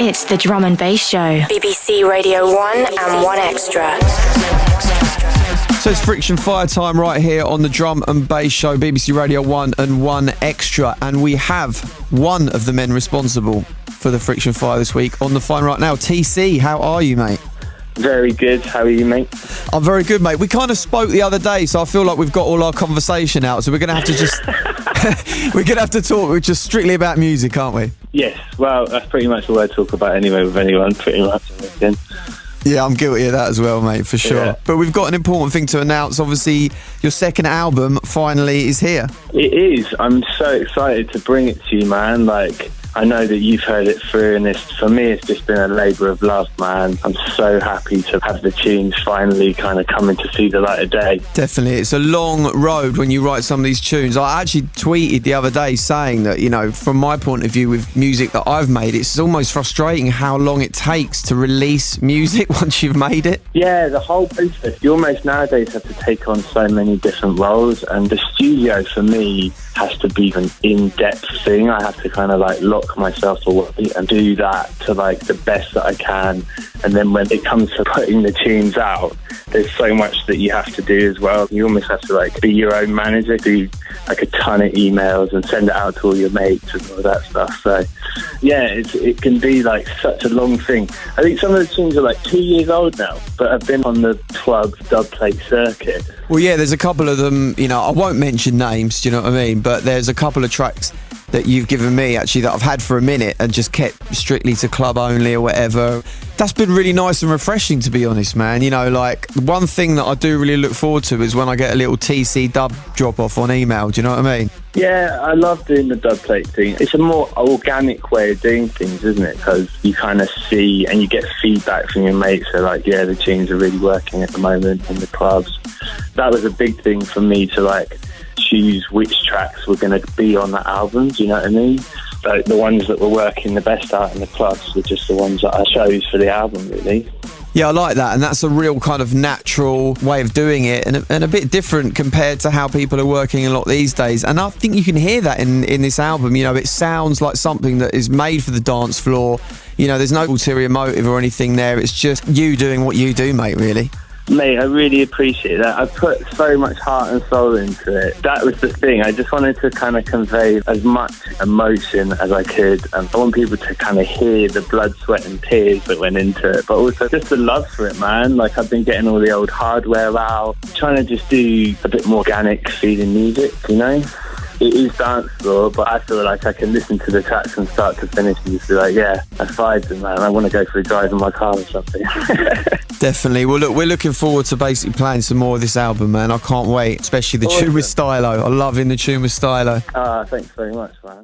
It's the Drum and Bass Show. BBC Radio 1 and 1 Extra. So it's Friction Fire time right here on the Drum and Bass Show, BBC Radio 1 and 1 Extra. And we have one of the men responsible for the Friction Fire this week on the phone right now. TC, how are you, mate? Very good. How are you, mate? I'm very good, mate. We kind of spoke the other day, so I feel like we've got all our conversation out. So we're going to have to just... we're going to have to talk just strictly about music, aren't we? Yes. Well, that's pretty much all I talk about anyway with anyone, pretty much. Yeah, I'm guilty of that as well, mate, for sure. Yeah. But we've got an important thing to announce. Obviously, your second album finally is here. It is. I'm so excited to bring it to you, man. Like, I know that you've heard it through, and for me, it's just been a labour of love, man. I'm so happy to have the tunes finally kind of coming to see the light of day. Definitely. It's a long road when you write some of these tunes. I actually tweeted the other day saying that, you know, from my point of view with music that I've made, it's almost frustrating how long it takes to release music once you've made it. Yeah, the whole process. You almost nowadays have to take on so many different roles, and the studio for me has to be an in-depth thing. I have to kind of like lock myself away and do that to like the best that I can. And then when it comes to putting the tunes out, there's so much that you have to do as well. You almost have to like be your own manager, do like a ton of emails and send it out to all your mates and all that stuff. So yeah, it can be like such a long thing. I think some of the tunes are like 2 years old now, but have been on the club dub plate circuit. Well, yeah, there's a couple of them, you know, I won't mention names, do you know what I mean? But there's a couple of tracks that you've given me, actually, that I've had for a minute and just kept strictly to club only or whatever. That's been really nice and refreshing, to be honest, man. You know, like, one thing that I do really look forward to is when I get a little TC dub drop-off on email, do you know what I mean? Yeah, I love doing the dub plate thing. It's a more organic way of doing things, isn't it? Because you kind of see and you get feedback from your mates. So like, yeah, the tunes are really working at the moment in the clubs. That was a big thing for me to like choose which tracks were going to be on that album, do you know what I mean? Like the ones that were working the best out in the clubs were just the ones that I chose for the album, really. Yeah, I like that, and that's a real kind of natural way of doing it, and a bit different compared to how people are working a lot these days. And I think you can hear that in this album. You know, it sounds like something that is made for the dance floor. You know, there's no ulterior motive or anything there. It's just you doing what you do, mate, really. Mate, I really appreciate that. I put so much heart and soul into it. That was the thing. I just wanted to kind of convey as much emotion as I could. And I want people to kind of hear the blood, sweat and tears that went into it. But also just the love for it, man. Like, I've been getting all the old hardware out. Trying to just do a bit more organic feeling music, you know? It is dance floor, but I feel like I can listen to the tracks from start to finish and just be like, yeah, that's vibes, man. I want to go for a drive in my car or something. Definitely. Well, look, we're looking forward to basically playing some more of this album, man. I can't wait, especially the tune with Stylo. I love in the tune with Stylo. Thanks very much, man.